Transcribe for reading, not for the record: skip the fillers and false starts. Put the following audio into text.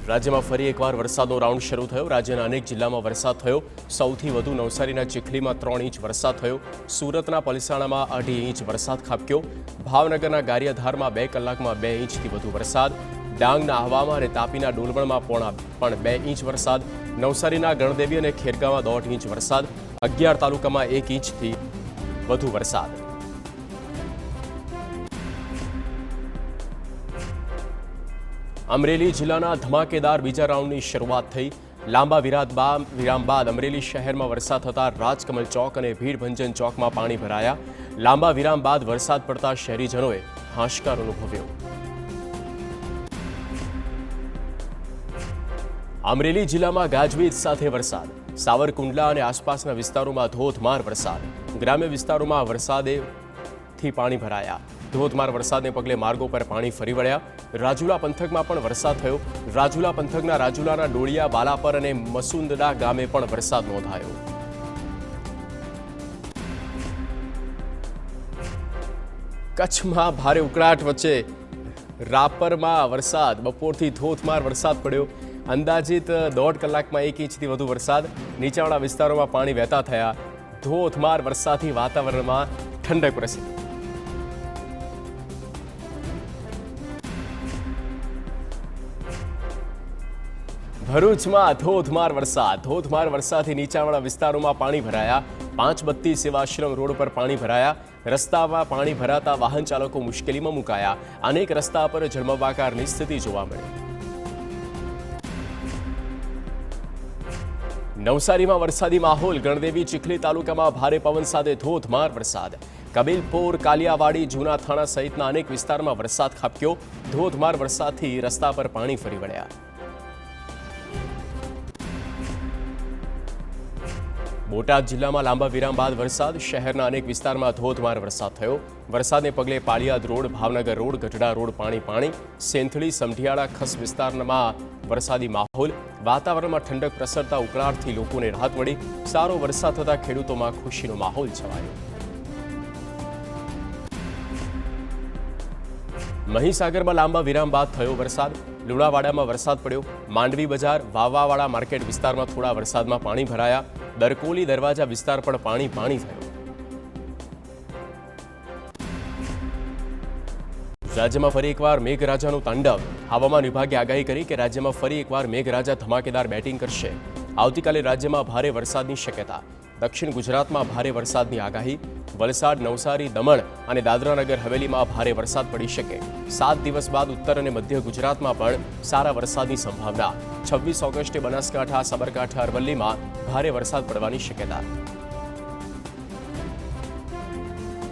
રાજ્યમાં ફરી એકવાર વરસાદનો રાઉન્ડ શરૂ થયો। રાજ્યના અનેક જિલ્લામાં વરસાદ થયો। સૌથી વધુ નવસારીના ચીખલીમાં 3 ઇંચ વરસાદ થયો। સુરતના પલસાણામાં 2.5 ઇંચ વરસાદ ખાબક્યો। ભાવનગરના ગારિયાધારમાં 2 કલાકમાં 2 ઇંચથી વધુ વરસાદ। ડાંગના આહવામાં અને તાપીના ડોલવણમાં પણ 2 ઇંચ વરસાદ। નવસારીના ગણદેવી અને ખેરગામમાં 1.5 ઇંચ વરસાદ। 11 તાલુકામાં 1 ઇંચથી વધુ વરસાદ। અમરેલી જિલ્લાના ધમાકેદાર બીજા રાઉન્ડની શરૂઆત થઈ। લાંબા વિરામ બાદ અમરેલી શહેરમાં વરસાદ થતાં રાજકમલ ચોક અને ભીડભંજન ચોકમાં પાણી ભરાયા। લાંબા વિરામ બાદ વરસાદ પડતા શહેરીજનોએ હાશકાર અનુભવ્યો। અમરેલી જિલ્લામાં ગાજવીજ સાથે વરસાદ। સાવરકુંડલા અને આસપાસના વિસ્તારોમાં ધોધમાર વરસાદ। ગ્રામ્ય વિસ્તારોમાં વરસાદથી પાણી ભરાયા। ધોધમાર વરસાદને પગલે માર્ગો પર પાણી ફરી વળ્યા। રાજુલા પંથકમાં પણ વરસાદ થયો। રાજુલા પંથકના રાજુલાના ડોળિયા, બાલાપર અને મસુંદડા ગામે પણ વરસાદ નોંધાયો। કચ્છમાં ભારે ઉકળાટ વચ્ચે રાપરમાં વરસાદ। બપોરથી ધોધમાર વરસાદ પડ્યો। અંદાજિત 1.5 કલાકમાં 1 ઇંચથી વધુ વરસાદ। નીચાણવાળા વિસ્તારોમાં પાણી વહેતા થયા। ધોધમાર વરસાદથી વાતાવરણમાં ઠંડક પ્રસરી। ભરૂચમાં ધોધમાર વરસાદ। ધોધમાર વરસાદથી નીચાણવાળા વિસ્તારોમાં પાણી ભરાયા। 5 બત્તી સેવાશ્રમ રોડ પર પાણી ભરાયા। રસ્તામાં પાણી ભરાતા વાહન ચાલકો મુશ્કેલીમાં મુકાયા। અનેક રસ્તા પર જળબંબાકારની સ્થિતિ જોવા મળી। નવસારીમાં વરસાદી માહોલ। ગણદેવી ચીખલી તાલુકામાં ભારે પવન સાથે ધોધમાર વરસાદ। કબીલપુર, કાલિયાવાડી, જૂના થાણા સહિતના અનેક વિસ્તારમાં વરસાદ ખાબક્યો। ધોધમાર વરસાદથી રસ્તા પર પાણી ફરી વળ્યા। બોટાદ જિલ્લામાં લાંબા વિરામ બાદ વરસાદ। શહેરના અનેક વિસ્તારમાં ધોધમાર વરસાદ થયો। વરસાદને પગલે Paliyad road, Bhavnagar road, Gadhada road પાણી। સેંથળી, સમઢિયાળા, ખસ વિસ્તારમાં વરસાદી માહોલ। વાતાવરણમાં ઠંડક પ્રસરતા ઉકળાટથી લોકોને રાહત મળી। સારો વરસાદ થતાં ખેડૂતોમાં ખુશીનો માહોલ છવાયો। મહીસાગરમાં લાંબા વિરામ બાદ થયો વરસાદ। લુણાવાડામાં વરસાદ પડ્યો। માંડવી બજાર, વાવાવાળા માર્કેટ વિસ્તારમાં થોડા વરસાદમાં પાણી ભરાયા। દરકોલી દરવાજા વિસ્તાર પણ પાણી થયો। રાજ્યમાં ફરી એકવાર મેઘરાજાનું તાંડવ। હવામાન વિભાગે આગાહી કરી કે રાજ્યમાં ફરી એકવાર મેઘરાજા ધમાકેદાર બેટિંગ કરશે। આવતીકાલે રાજ્યમાં ભારે વરસાદની શક્યતા। દક્ષિણ ગુજરાતમાં ભારે વરસાદની આગાહી। વલસાડ, નવસારી, દમણ અને દાદરાનગર હવેલીમાં ભારે વરસાદ પડી શકે। 7 દિવસ બાદ ઉત્તર અને મધ્ય ગુજરાતમાં પણ સારા વરસાદની સંભાવના। 26 ઓગસ્ટે બનાસકાંઠા, સાબરકાંઠા, અરવલ્લીમાં ભારે વરસાદ પડવાની શક્યતા।